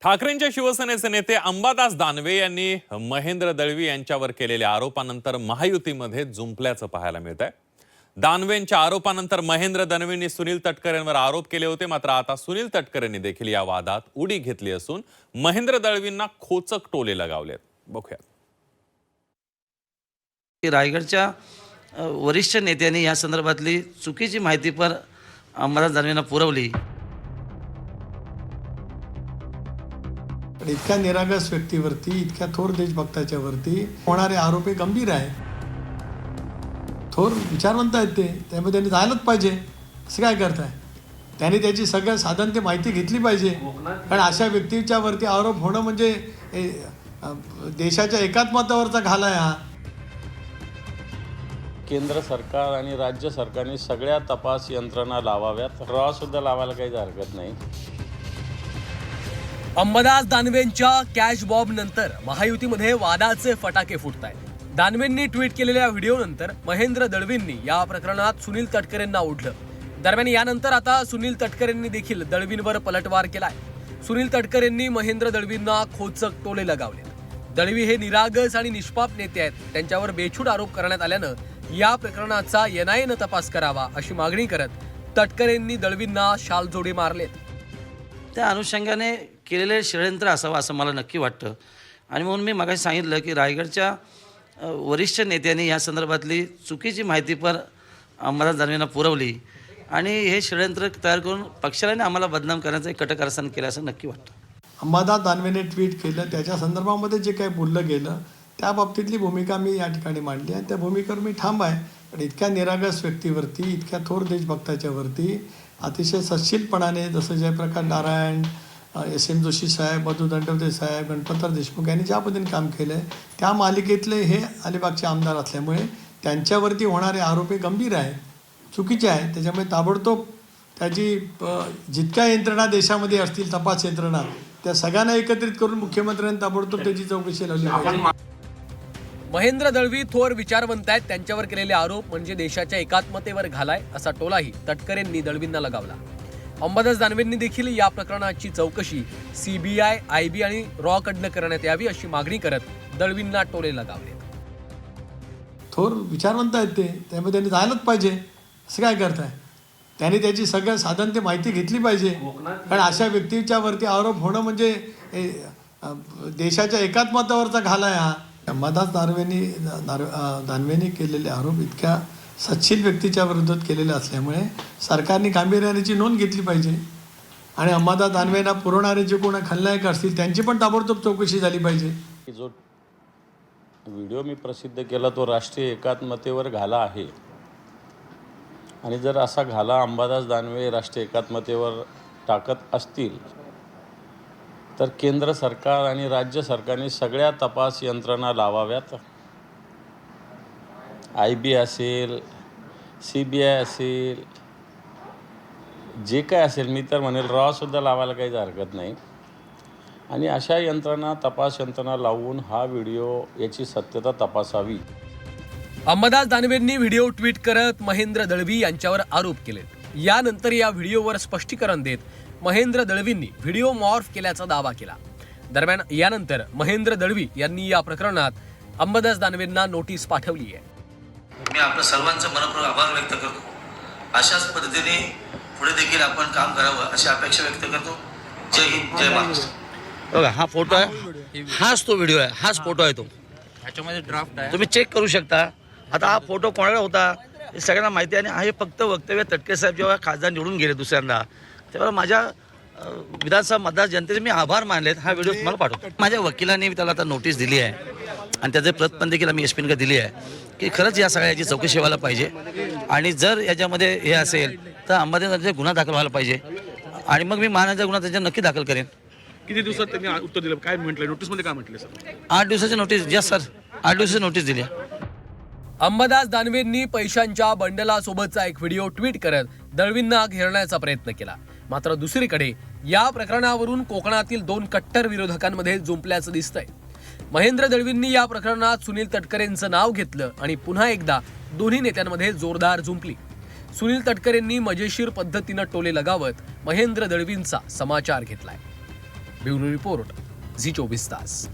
ठाकरेंच्या शिवसेनेचे नेते अंबादास दानवे यांनी महेंद्र दळवी यांच्यावर केलेल्या आरोपानंतर महायुतीमध्ये जुंपल्याचं पाहायला मिळतंय। दानवेंच्या आरोपानंतर महेंद्र दानवेंनी सुनील तटकरे यांवर आरोप केले होते, मात्र आता सुनील तटकरे यांनी देखील या वादात उडी घेतली असून महेंद्र दळवींना खोचक टोले लगावलेत। बघूया। रायगडच्या वरिष्ठ नेत्यांनी या संदर्भातली चुकीची माहिती पर अंबादास दानवेंना पुरवली। इतक्या निरागस व्यक्तीवरती, इतक्या थोर देशभक्ताच्या वरती होणारे आरोप हे गंभीर आहे। थोर विचारवंत आहेत त्यामुळे त्यांनी जायलाच पाहिजे। असं काय करताय? त्यांनी त्याची सगळ्या साधन ते माहिती घेतली पाहिजे, कारण अशा व्यक्तीच्या वरती आरोप होणं म्हणजे देशाच्या एकात्मतेवरचा घाला आहे हा। केंद्र सरकार आणि राज्य सरकारने सगळ्या तपास यंत्रणा लावाव्यात, रॉ सुद्धा लावायला काही हरकत नाही। अंबादास दानवेंच्या कॅश बॉम्ब नंतर महायुतीमध्ये वादाचे फटाके फुटत आहेत। दानवेंनी ट्विट केलेल्या व्हिडिओनंतर महेंद्र दळवींनी या प्रकरणात सुनील तटकरेंना ओढलं। दरम्यान यानंतर आता सुनील तटकरेंनी देखील दळवींवर पलटवार केलाय। सुनील तटकरेंनी महेंद्र दळवींना खोचक टोले लगावले। दळवी हे निरागस आणि निष्पाप नेते आहेत, त्यांच्यावर बेछूट आरोप करण्यात आल्यानं या प्रकरणाचा NIA तपास करावा अशी मागणी करत तटकरेंनी दळवींना शालजोडे मारलेत। त्या अनुषंगाने केलेले षडयंत्र असावं असं मला नक्की वाटतं, आणि म्हणून मी मगाशी सांगितलं की रायगडच्या वरिष्ठ नेत्यांनी या संदर्भातली चुकीची माहिती पर अंबादास दानवेंना पुरवली आणि हे षडयंत्र तयार करून पक्षाला आणि आम्हाला बदनाम करण्याचं एक कटकारस्थान केलं असं नक्की वाटतं। अंबादास दानवेने ट्विट केलं, त्याच्या संदर्भामध्ये जे काही बोललं गेलं त्या बाबतीतली भूमिका मी या ठिकाणी मांडली आणि त्या भूमिकेवर मी ठाम आहे। पण इतक्या निरागस व्यक्तीवरती, इतक्या थोर देशभक्ताच्या वरती अतिशय सच्छिलपणाने, जसं जयप्रकाश नारायण, SM जोशी साहेब, मधु दंडवते साहेब, गणपतराव देशमुख यांनी ज्या पद्धतीने काम केलं आहे त्या मालिकेतले हे अलिबागचे आमदार असल्यामुळे त्यांच्यावरती होणारे आरोप हे गंभीर आहे, चुकीचे आहे। त्याच्यामुळे ताबडतोब त्याची जितक्या यंत्रणा देशामध्ये असतील, तपास यंत्रणा, त्या सगळ्यांना एकत्रित करून मुख्यमंत्र्यांनी ताबडतोब त्याची चौकशी लावली पाहिजे। महेंद्र दळवी थोर विचारवंत आहेत, त्यांच्यावर केलेले आरोप म्हणजे देशाच्या एकात्मतेवर घालाय असा टोलाही तटकरेंनी दळवींना लगावला। अंबादास दानवेंनी देखील या प्रकरणाची चौकशी CBI, IB आणि रॉ कडनं करण्यात यावी अशी मागणी करत दळवींना टोले लगावले। थोर विचारवंत आहेत त्यामुळे त्यांनी जायलाच पाहिजे। असं काय करताय? त्यांनी त्याची सगळ्या साधन ते माहिती घेतली पाहिजे, कारण अशा व्यक्तीच्या वरती आरोप होणं म्हणजे देशाच्या एकात्मतेवरचा घाला आहे हा। अंबादास दानवेंनी केलेले आरोप इतक्या सच्छिल व्यक्तीच्या विरोधात केलेले असल्यामुळे सरकारने गांभीर्याची नोंद घेतली पाहिजे आणि अंबादास दानवेंना पुरवणारे जे कोण खलनायक असतील त्यांची पण ताबडतोब चौकशी झाली पाहिजे। जो व्हिडिओ मी प्रसिद्ध केला तो राष्ट्रीय एकात्मतेवर घाला आहे, आणि जर असा घाला अंबादास दानवे राष्ट्रीय एकात्मतेवर टाकत असतील तर केंद्र सरकार आणि राज्य सरकारने सगळ्या तपास यंत्रणा लावाव्यात, IB असेल, CBI असेल, जे काय असेल, मी तर म्हणेल रॉ सुद्धा लावायला काही हरकत नाही, आणि अशा यंत्रणा, तपास यंत्रणा लावून हा व्हिडिओ याची सत्यता तपासावी। अंबादास दानवेंनी व्हिडिओ ट्विट करत महेंद्र दळवी यांच्यावर आरोप केलेत। यानंतर या व्हिडिओवर स्पष्टीकरण देत महेंद्र दळवींनी व्हिडिओ मॉर्फ केल्याचा दावा केला। दरम्यान यानंतर महेंद्र दळवी यांनी या प्रकरणात अंबादास दानवेंना नोटीस पाठवली आहे। मी आपल्या सर्वांचा मनपूर्वक आभार व्यक्त करतो। अशाच पद्धतीने पुढे देखील आपण काम करावं अशी अपेक्षा व्यक्त करतो। जय हिंद, जय महाराष्ट्र। बघा, हा फोटो आहे, हाच तो व्हिडिओ आहे, हाच फोटो आहे तो, ह्याच्यामध्ये ड्राफ्ट आहे, तुम्ही चेक करू शकता। आता हा फोटो कोणाला होता हे सगळ्यांना माहिती आहे, आणि हे फक्त वक्तव्य तटकरे साहेब जेव्हा खासदार निवडून गेले दुसऱ्यांदा, तेव्हा माझ्या विधानसभा मतदार जनतेचे मी आभार मानलेत। हा व्हिडिओ तुम्हाला पाठवतो। माझ्या वकिलांनी त्याला आता नोटीस दिली आहे आणि त्याचे प्रत पण देखील आम्ही SP दिली आहे की खरंच या सगळ्याची चौकशी व्हायला पाहिजे, आणि जर याच्यामध्ये हे असेल तर अंबादास गुन्हा दाखल व्हायला पाहिजे, आणि मग मी महानगर गुन्हा त्याच्यावर नक्की दाखल करेन। किती दिवसात त्यांनी उत्तर दिलं? काय म्हटलं नोटीसमध्ये? काय म्हटलं सर? 8 दिवसाची नोटीस। यस सर, 8 दिवसाची नोटीस दिली। अंबादास दानवेंनी पैशांच्या बंडलासोबतचा एक व्हिडिओ ट्विट करत दळवींना घेरण्याचा प्रयत्न केला, मात्र दुसरीकडे या प्रकरणावरून कोकणातील 2 कट्टर विरोधकांमध्ये जुंपल्याचं दिसतंय। महेंद्र दळवींनी या प्रकरणात सुनील तटकरेंचं नाव घेतलं आणि पुन्हा एकदा दोन्ही नेत्यांमध्ये जोरदार जुंपली। सुनील तटकरेंनी मजेशीर पद्धतीनं टोले लगावत महेंद्र दळवींचा समाचार घेतलाय। ब्युरो रिपोर्ट झी 24 तास.